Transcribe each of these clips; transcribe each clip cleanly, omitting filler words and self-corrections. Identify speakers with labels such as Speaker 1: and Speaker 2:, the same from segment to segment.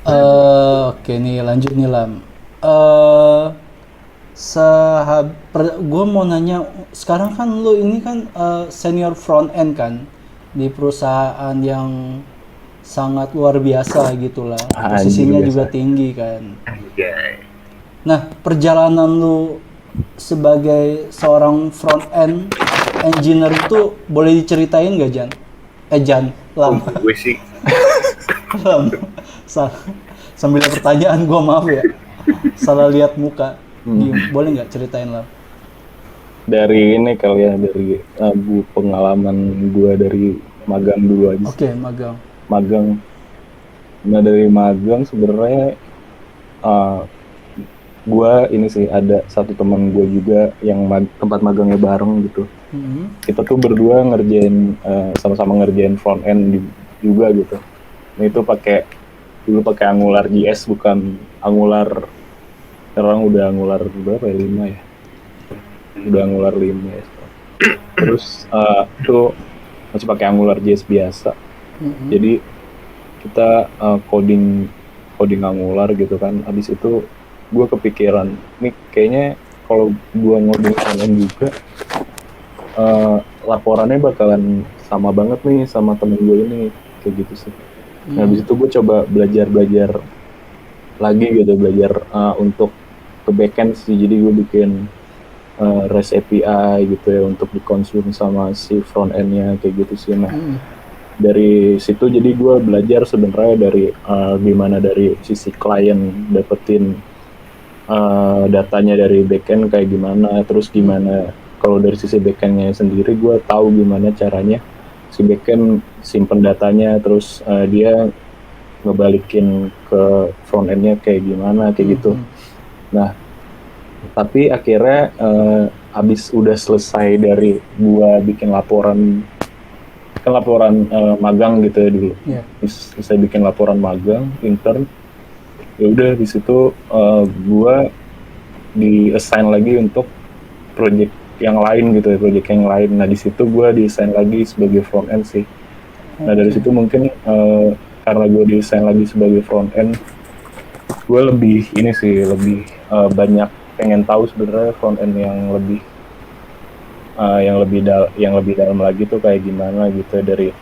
Speaker 1: Oke nih lanjut nih Lam. Eh gue mau nanya, sekarang kan lu ini kan senior front end kan di perusahaan yang sangat luar biasa gitulah,
Speaker 2: Anjir
Speaker 1: posisinya juga
Speaker 2: biasa.
Speaker 1: tinggi kan.
Speaker 2: Anjay.
Speaker 1: Nah, perjalanan lu sebagai seorang front end engineer itu boleh diceritain gak, Jan? Jan,
Speaker 2: Oh
Speaker 1: Lam.
Speaker 2: gue sih
Speaker 1: Lam. Sa- Sambil ada pertanyaan gua, maaf ya. Salah lihat muka. Boleh nggak ceritain, Lam?
Speaker 2: dari ini kali ya dari pengalaman gue dari magang dulu aja sih.
Speaker 1: Oke, magang.
Speaker 2: Magang. Nah dari magang sebenarnya uh, gue ini sih ada satu teman gue juga yang tempat magangnya bareng gitu.
Speaker 1: Mhm.
Speaker 2: Kita tuh berdua ngerjain sama-sama ngerjain front end juga gitu. Nah itu dulu pakai Angular JS bukan Angular, sekarang udah Angular berapa ya, 5 ya, udah Angular 5 ya sekarang. Terus itu masih pakai Angular JS biasa,
Speaker 1: Mhm.
Speaker 2: jadi kita coding coding Angular gitu kan. Habis itu gue kepikiran nih kayaknya kalau gue ngoding front juga uh, laporannya bakalan sama banget nih sama temen gue ini, kayak gitu sih. Nah habis itu gue coba belajar belajar lagi gitu, belajar untuk ke backend sih. Jadi gue bikin REST API gitu ya untuk dikonsum sama si front end-nya, kayak gitu sih. Nah dari situ jadi gue belajar sebenarnya dari gimana dari sisi klien dapetin datanya dari backend kayak gimana, terus gimana kalau dari sisi backendnya sendiri gue tahu gimana caranya si backend simpen datanya, terus dia ngebalikin ke front endnya kayak gimana, kayak gitu. Nah tapi akhirnya habis udah selesai dari gua bikin laporan, kan laporan magang gitu ya dulu,
Speaker 1: Iya.
Speaker 2: selesai bikin laporan magang intern, ya udah di situ gua di assign lagi untuk project yang lain gitu ya, project yang lain. Nah di situ gua di assign lagi sebagai front end sih. Nah dari
Speaker 1: Oke.
Speaker 2: situ mungkin karena gue di assign lagi sebagai front end, gue lebih ini sih, lebih banyak pengen tahu sebenarnya front end yang lebih dalam lagi tuh kayak gimana gitu, dari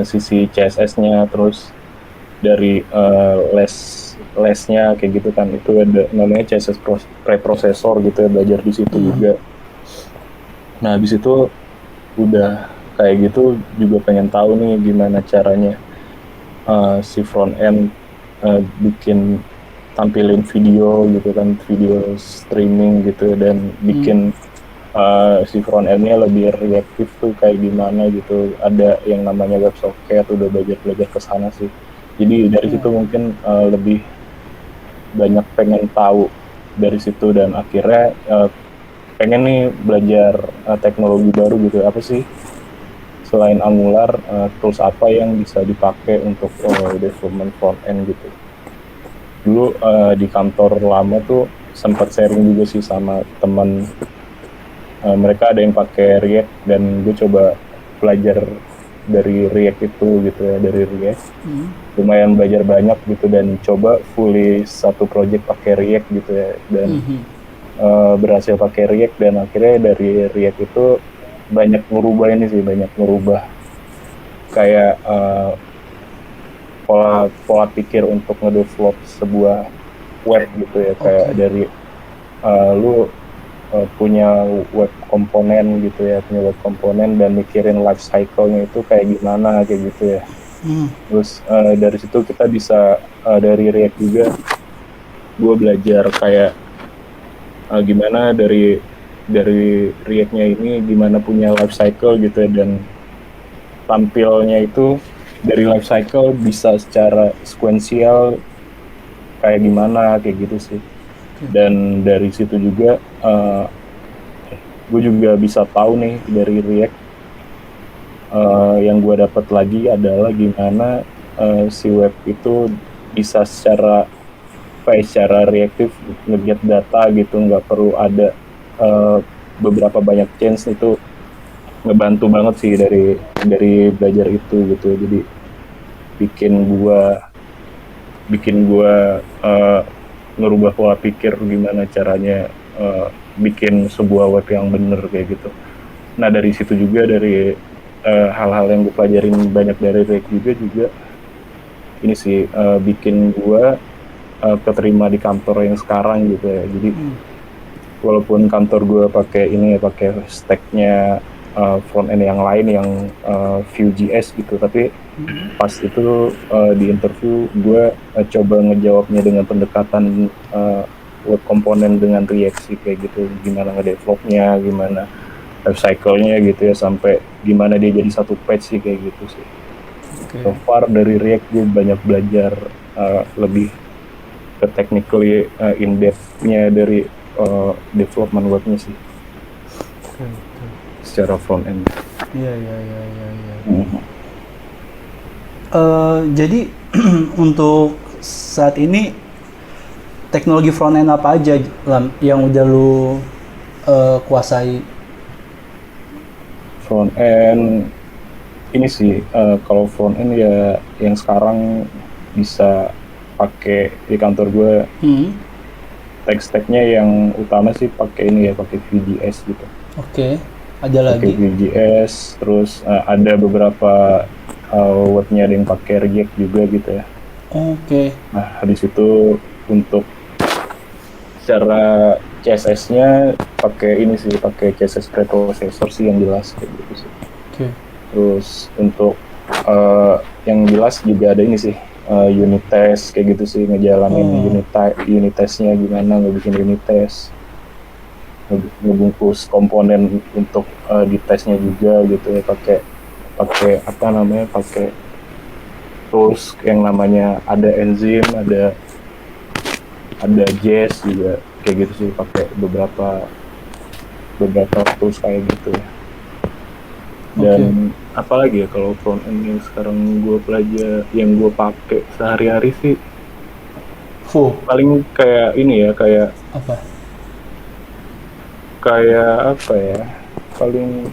Speaker 2: sisi CSS-nya, terus dari lesnya kayak gitu kan. Itu ada namanya CSS preprocessor gitu ya, belajar di situ juga. Nah habis itu udah kayak gitu juga pengen tahu nih gimana caranya si front end bikin tampilin video gitu kan, video streaming gitu, dan bikin si front end-nya lebih reaktif tuh kayak gimana gitu. Ada yang namanya WebSocket, udah belajar ke sana sih. Jadi dari situ mungkin lebih banyak pengen tahu dari situ, dan akhirnya pengen nih belajar teknologi baru gitu. Apa sih selain Angular, tools apa yang bisa dipakai untuk development front end gitu. Dulu di kantor lama tuh sempat sharing juga sih sama teman. Mereka ada yang pakai React dan gue coba belajar dari React itu gitu ya, dari React lumayan belajar banyak gitu, dan coba fully satu project pakai React gitu ya, dan berhasil pakai React. Dan akhirnya dari React itu banyak merubah ini sih, banyak merubah kayak pola pola pikir untuk ngedevelop sebuah web gitu ya, kayak
Speaker 1: Oke.
Speaker 2: dari lu punya web komponen gitu ya, punya web komponen dan mikirin life cycle-nya itu kayak gimana, kayak gitu ya. Terus dari situ kita bisa dari React juga gue belajar kayak gimana dari React-nya ini gimana punya life cycle gitu ya, dan tampilnya itu dari life cycle bisa secara sequential kayak gimana, kayak gitu sih. Dan dari situ juga gue juga bisa tahu nih dari React, yang gue dapat lagi adalah gimana si web itu bisa secara reaktif nge-get data gitu, nggak perlu ada uh, beberapa banyak change. Itu ngebantu banget sih dari belajar itu gitu. Jadi bikin gue bikin gue ngerubah pola pikir gimana caranya bikin sebuah web yang bener kayak gitu. Nah dari situ juga, dari hal-hal yang gue pelajarin banyak dari React juga ini sih bikin gue keterima di kantor yang sekarang gitu ya. Jadi walaupun kantor gue pakai ini ya, pakai stacknya front end yang lain yang Vue.js gitu, tapi pas itu di interview gue coba ngejawabnya dengan pendekatan web komponen dengan React sih kayak gitu, gimana ngedevelopnya, gimana life cycle-nya gitu ya, sampai gimana dia jadi satu page sih kayak gitu sih. So far dari React gue banyak belajar lebih ke technically in depth-nya dari development webnya sih secara front end.
Speaker 1: Iya. Jadi untuk saat ini teknologi front end apa aja Lam yang udah lu kuasai?
Speaker 2: Front end ini sih kalau front end ya yang sekarang bisa pakai di kantor gue, tech stacknya yang utama sih pakai ini ya, pakai Vue.js gitu.
Speaker 1: Oke. Ada
Speaker 2: Pakai
Speaker 1: lagi?
Speaker 2: Vue.js, terus ada beberapa webnya ada yang pakai React juga gitu ya.
Speaker 1: Oke.
Speaker 2: Nah habis itu untuk secara CSS-nya pakai ini sih, pakai CSS preprocessor sih yang jelas kayak gitu sih.
Speaker 1: Oke.
Speaker 2: Terus untuk yang jelas juga ada ini sih, unit test kayak gitu sih, ngejalanin unit testnya gimana, ngebikin unit test, ngebungkus komponen untuk di testnya juga gitu ya, pakai apa namanya, pakai tools yang namanya ada enzim, ada Jest juga kayak gitu sih, pakai beberapa tools kayak gitu ya. Dan apalagi ya kalau front end yang sekarang gue pelajari, yang gue pakai sehari-hari sih paling kayak ini ya, kayak apa ya, paling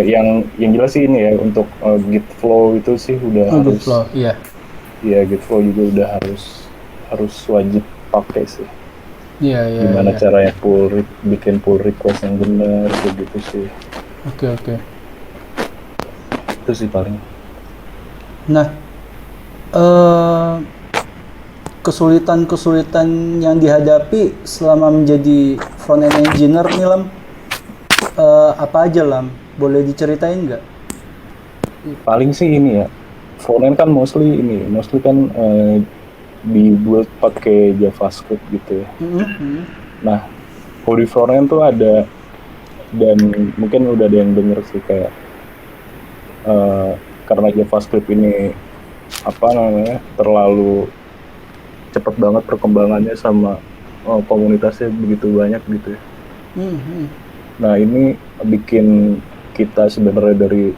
Speaker 2: yang jelas sih ini ya, untuk Git flow itu sih udah harus.
Speaker 1: Git flow, iya.
Speaker 2: Iya, Git flow juga udah harus wajib pakai sih.
Speaker 1: Iya.
Speaker 2: Gimana caranya bikin pull request yang benar kayak gitu sih.
Speaker 1: Oke.
Speaker 2: Itu sih paling.
Speaker 1: Nah, kesulitan yang dihadapi selama menjadi front end engineer nih Lam, apa aja Lam? Boleh diceritain nggak?
Speaker 2: Paling sih ini ya, front end kan mostly kan dibuat pakai JavaScript gitu ya. Nah, kalau di front end tuh ada, dan mungkin udah ada yang denger sih, kayak karena JavaScript ini apa namanya, terlalu cepet banget perkembangannya, sama komunitasnya begitu banyak gitu ya. Nah ini bikin kita sebenarnya dari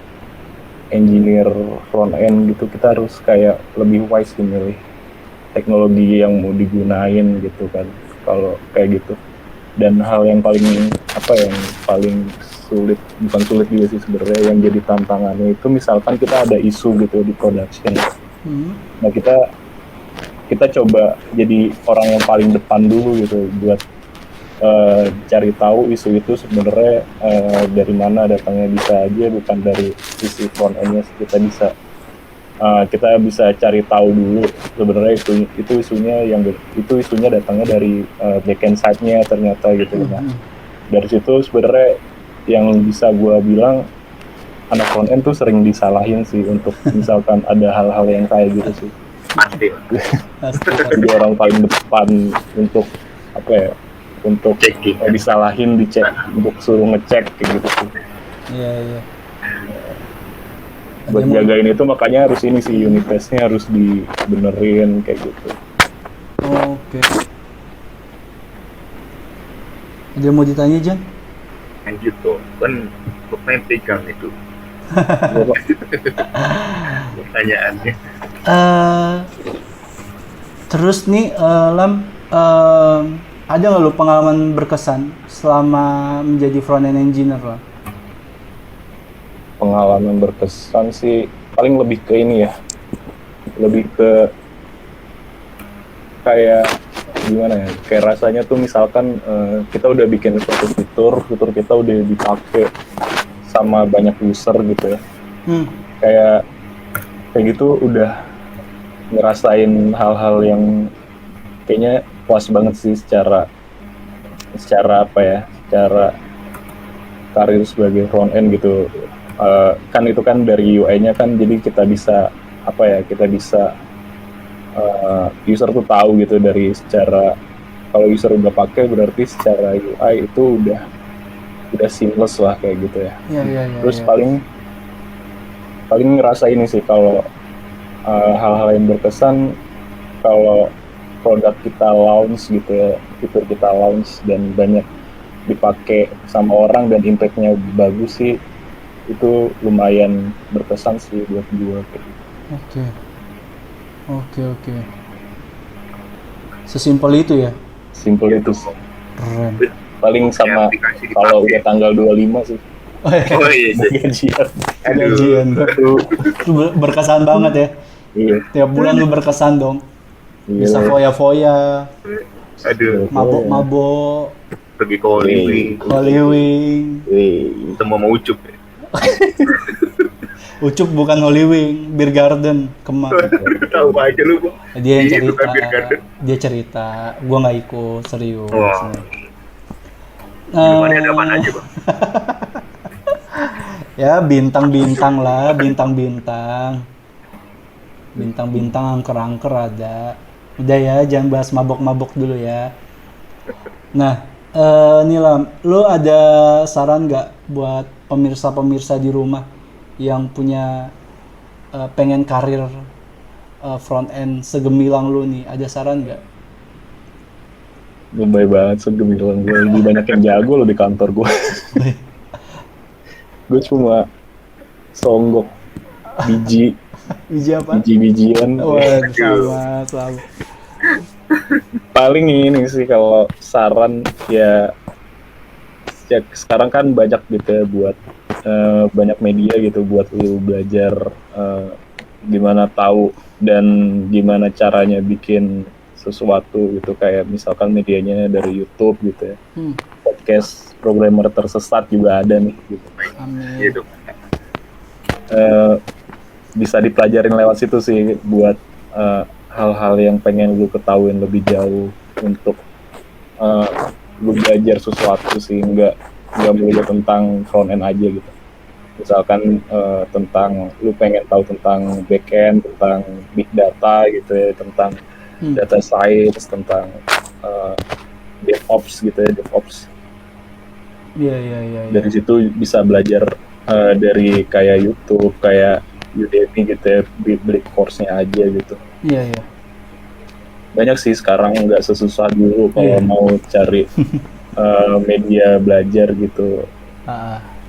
Speaker 2: engineer front end gitu, kita harus kayak lebih wise sih milih teknologi yang mau digunain gitu kan, kalau kayak gitu. Dan hal yang paling sulit, bukan sulit juga sih sebenarnya, yang jadi tantangannya itu misalkan kita ada isu gitu di production. Nah kita coba jadi orang yang paling depan dulu gitu, buat cari tahu isu itu sebenarnya dari mana datangnya, bisa aja bukan dari sisi front end-nya. Kita bisa cari tahu dulu sebenarnya itu isunya datangnya dari backend side-nya ternyata gitu. Nah dari situ sebenarnya yang bisa gue bilang, anak front end tuh sering disalahin sih untuk misalkan ada hal-hal yang kayak gitu sih.
Speaker 3: Pasti.
Speaker 2: Jadi orang paling depan untuk apa ya, untuk disalahin, dicek, untuk suruh ngecek kayak gitu sih.
Speaker 1: Iya.
Speaker 2: Buat jagain itu makanya harus ini sih, unit testnya harus dibenerin kayak gitu.
Speaker 1: Oke. Ada yang mau ditanya, Jan?
Speaker 3: Lanjut tuh, kan pemain pegang itu pertanyaannya.
Speaker 1: Terus nih Lam, ada nggak lu pengalaman berkesan selama menjadi front end engineer Lam?
Speaker 2: Pengalaman berkesan sih paling lebih ke ini ya, lebih ke kayak gimana ya, kayak rasanya tuh misalkan kita udah bikin suatu fitur kita udah dipakai sama banyak user gitu ya, kayak gitu udah ngerasain hal-hal yang kayaknya puas banget sih secara apa ya, secara karir sebagai front end gitu. Kan itu kan dari UI-nya kan, jadi kita bisa apa ya, kita bisa user tuh tahu gitu dari secara, kalau user udah pakai berarti secara UI itu udah seamless lah kayak gitu ya. Terus paling ngerasa ini sih kalau hal-hal yang berkesan kalau produk kita launch gitu ya, fitur kita launch dan banyak dipakai sama orang dan impact-nya bagus sih, itu lumayan berkesan sih buat gue kayak gitu.
Speaker 1: Oke. Sesimpel itu ya?
Speaker 2: Simpel itu sih.
Speaker 1: Keren.
Speaker 2: Paling sama
Speaker 3: aplikasi dipakai.
Speaker 2: kalau udah tanggal 25 sih
Speaker 3: Oh iya.
Speaker 2: gajian.
Speaker 1: Gajian. Lu berkesan banget ya?
Speaker 2: Iya.
Speaker 1: Tiap bulan lu berkesan dong.
Speaker 2: Iya.
Speaker 1: Bisa foya-foya,
Speaker 3: Aduh,
Speaker 1: mabok-mabok,
Speaker 3: pergi ke Hollywood.
Speaker 1: Hollywood.
Speaker 3: Ketemu sama Ucup ya.
Speaker 1: Ucup bukan Hollywood, Beer Garden, Kemang.
Speaker 3: Tahu aja lu, Bang.
Speaker 1: Dia yang
Speaker 3: Iya,
Speaker 1: cerita,
Speaker 3: bukan Beer Garden.
Speaker 1: dia cerita, gua nggak ikut, serius.
Speaker 3: Wah. Gimana ada mana aja, Bang?
Speaker 1: Ya bintang-bintang lah, bintang-bintang angker-angker ada. Udah ya, jangan bahas mabok-mabok dulu ya. Nah, Nilam, lu ada saran nggak buat pemirsa-pemirsa di rumah yang punya pengen karir front end segemilang lu nih? Ada saran nggak?
Speaker 2: Lebay banget segemilang gue, lebih banyak yang jago lo di kantor gue. Gue cuma songgok biji
Speaker 1: apa?
Speaker 2: biji-bijian.
Speaker 1: Wah, sama.
Speaker 2: Paling ini sih kalau saran ya sekarang kan banyak gitu ya, buat banyak media gitu buat lu belajar gimana tahu dan gimana caranya bikin sesuatu gitu, kayak misalkan medianya dari YouTube gitu ya. Podcast programmer tersesat juga ada nih gitu.
Speaker 1: Amin.
Speaker 3: Gitu.
Speaker 2: Bisa dipelajarin lewat situ sih buat hal-hal yang pengen lu ketahuin lebih jauh untuk lu belajar sesuatu sih, nggak melulu tentang front end aja gitu. Misalkan tentang lu pengen tahu tentang back end, tentang big data gitu ya, tentang data science, tentang DevOps gitu ya, DevOps.
Speaker 1: Iya.
Speaker 2: Dari situ bisa belajar dari kayak YouTube, kayak Udemy gitu ya, beli course-nya aja gitu.
Speaker 1: Iya.
Speaker 2: Banyak sih sekarang, nggak sesusah dulu kalau mau cari media belajar gitu.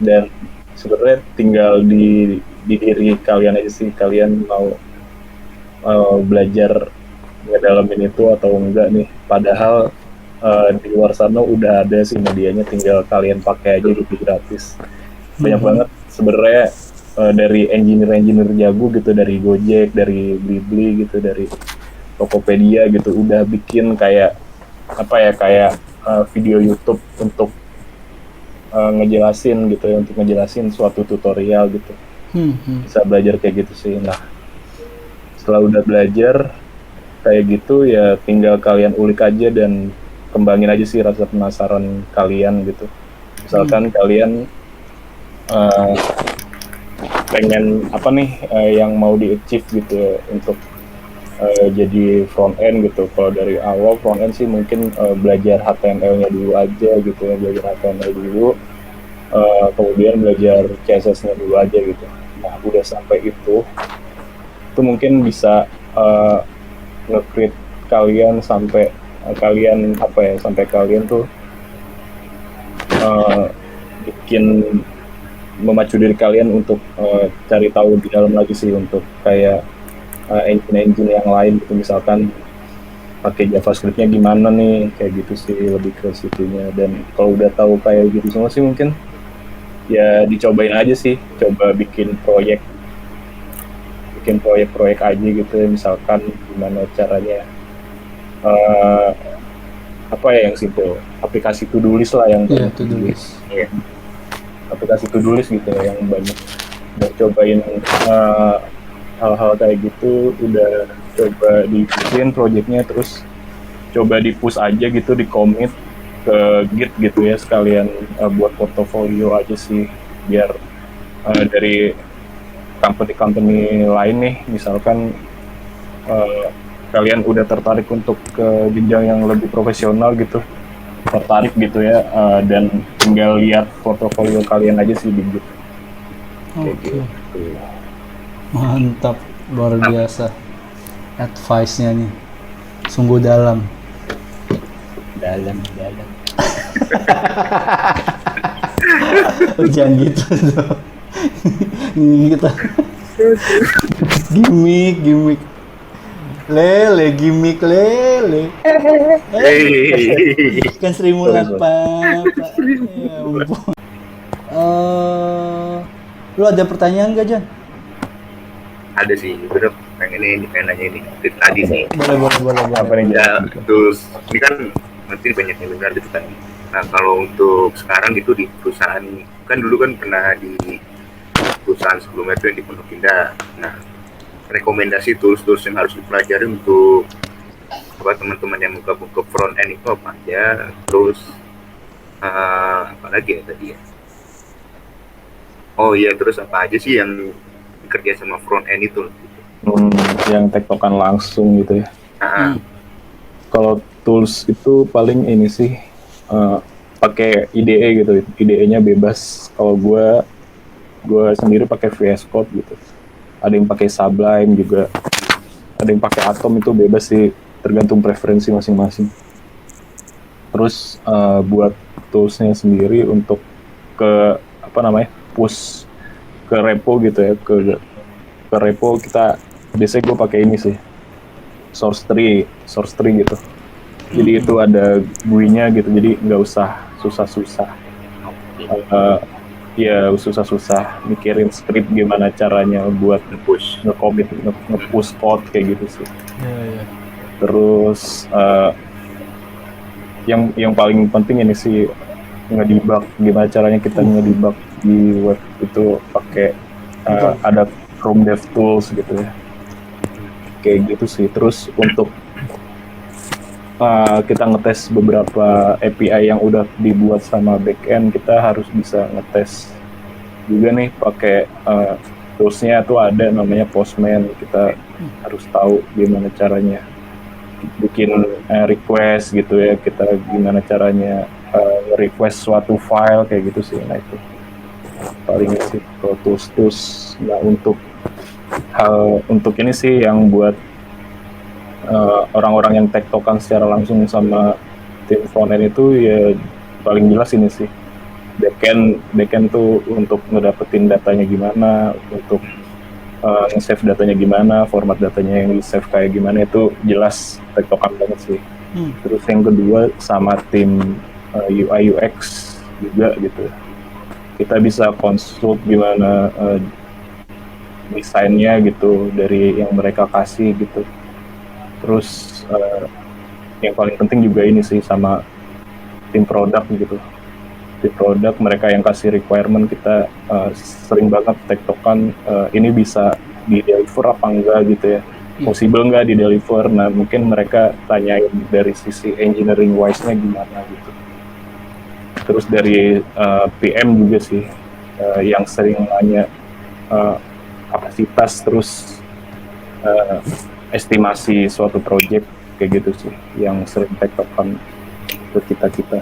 Speaker 2: Dan sebenarnya tinggal di diri kalian aja sih, kalian mau belajar ngedalamin itu atau enggak nih. Padahal di luar sana udah ada sih medianya, tinggal kalian pakai aja gitu gratis. Banyak banget sebenarnya dari engineer jago gitu, dari Gojek, dari Blibli gitu, dari Tokopedia gitu, udah bikin kayak apa ya, kayak video YouTube untuk ngejelasin gitu ya, untuk ngejelasin suatu tutorial gitu. Bisa belajar kayak gitu sih. Nah, setelah udah belajar kayak gitu ya, tinggal kalian ulik aja dan kembangin aja sih rasa penasaran kalian gitu. Misalkan kalian pengen apa nih yang mau di-achieve gitu ya, untuk jadi front end gitu. Kalau dari awal front end sih mungkin belajar HTML-nya dulu aja gitu ya, belajar HTML dulu, kemudian belajar CSS-nya dulu aja gitu. Nah, udah sampai itu mungkin bisa nge-create kalian sampai kalian apa ya, sampai kalian tuh bikin memacu diri kalian untuk cari tahu lebih dalam lagi sih, untuk kayak engine yang lain gitu, misalkan pakai JavaScript-nya gimana nih, kayak gitu sih, lebih ke situnya. Dan kalau udah tahu kayak gitu semua sih, mungkin ya dicobain aja sih, coba bikin proyek aja gitu ya, misalkan gimana caranya eh, apa ya yang simple, aplikasi to do list lah yang
Speaker 1: Iya,
Speaker 2: banyak
Speaker 1: to do list.
Speaker 3: Iya.
Speaker 2: aplikasi to do list gitu ya, yang banyak udah cobain hal-hal kayak gitu, udah coba dibikin projectnya, terus coba di push aja gitu, di commit ke Git gitu ya, sekalian buat portofolio aja sih, biar dari company-company lain nih, misalkan kalian udah tertarik untuk ke jenjang yang lebih profesional gitu, tertarik gitu ya, dan tinggal lihat portofolio kalian aja sih di Git. Kayak
Speaker 1: Oke.
Speaker 2: gitu.
Speaker 1: Mantap, luar biasa. Advice-nya nih. Sungguh dalam.
Speaker 2: Dalam.
Speaker 1: Oh, jangan gitu dong. Ini kita gimmick. Lele, gimmick lele.
Speaker 3: Hey.
Speaker 1: Kan Sri Mulat,
Speaker 2: Sorry.
Speaker 1: Pak. Ya ampun. Lu ada pertanyaan gak, Jan?
Speaker 3: Ada sih, gue udah pengen nanya ini dari tadi sih.
Speaker 1: Boleh.
Speaker 2: Apa nih?
Speaker 3: Ya, terus ini kan nanti banyak yang dengar gitu kan. Nah, kalau untuk sekarang gitu di perusahaan, kan dulu kan pernah di perusahaan sebelumnya itu yang di Pondok Indah. Nah, rekomendasi tools-tools yang harus dipelajari untuk apa teman-teman yang mau gabung ke front end itu apa aja, terus apa lagi ya tadi ya? Oh iya, terus apa aja sih yang kerja sama front end itu?
Speaker 2: Yang tektokan langsung gitu ya.
Speaker 3: Nah,
Speaker 2: Kalau tools itu paling ini sih, pakai IDE gitu, IDE-nya bebas. Kalau gue sendiri pakai VS Code gitu. Ada yang pakai Sublime juga, ada yang pakai Atom, itu bebas sih, tergantung preferensi masing-masing. Terus buat toolsnya sendiri untuk ke apa namanya, push ke repo gitu ya, ke repo kita biasanya gue pakai ini sih, source tree gitu. Jadi itu ada GUI-nya gitu, jadi nggak usah susah-susah. Ya susah-susah mikirin script gimana caranya buat
Speaker 3: push.
Speaker 2: nge-commit, nge-push code kayak gitu sih.
Speaker 1: Iya.
Speaker 2: Terus yang paling penting ini sih, ngedebug, gimana caranya kita ngedebug di web itu pakai ada Chrome DevTools gitu ya, kayak gitu sih. Terus untuk kita ngetes beberapa API yang udah dibuat sama backend, kita harus bisa ngetes juga nih pakai toolsnya tuh, ada namanya Postman. Kita harus tahu gimana caranya bikin request gitu ya, kita gimana caranya request suatu file kayak gitu sih. Nah itu paling sih kalau tools. Nah untuk ini sih yang buat orang-orang yang tektokan secara langsung sama tim frontend itu, ya paling jelas ini sih, backend tuh untuk ngedapetin datanya gimana, untuk nge-save datanya gimana, format datanya yang di-save kayak gimana, itu jelas tektokan banget sih. Terus yang kedua sama tim UI UX juga gitu, kita bisa konsult gimana desainnya gitu dari yang mereka kasih gitu. Terus yang paling penting juga ini sih sama tim produk gitu. Tim produk, mereka yang kasih requirement, kita sering banget tektokan ini bisa di-deliver apa enggak gitu ya. Possible nggak di-deliver. Nah mungkin mereka tanyain dari sisi engineering wise-nya gimana gitu. Terus dari PM juga sih, yang sering nanya kapasitas, terus estimasi suatu project kayak gitu sih, yang sering tektokan ke kita gitu.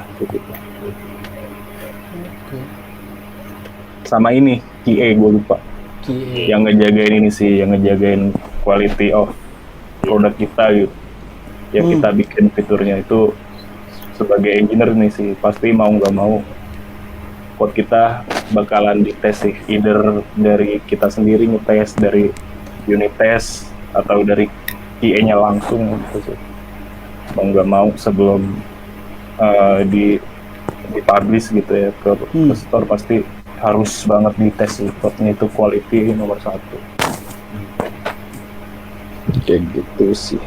Speaker 2: Sama ini QA, gue lupa, yang ngejagain ini sih, yang ngejagain quality of produk kita gitu, yang kita bikin fiturnya itu. Sebagai engineer nih sih, pasti mau nggak mau code kita bakalan dites sih, either dari kita sendiri ngetes, dari unit test, atau dari QA-nya langsung gitu sih. Mau nggak mau sebelum di-publish gitu ya ke store, pasti harus banget dites sih, code-nya itu quality nomor 1. Kayak gitu sih.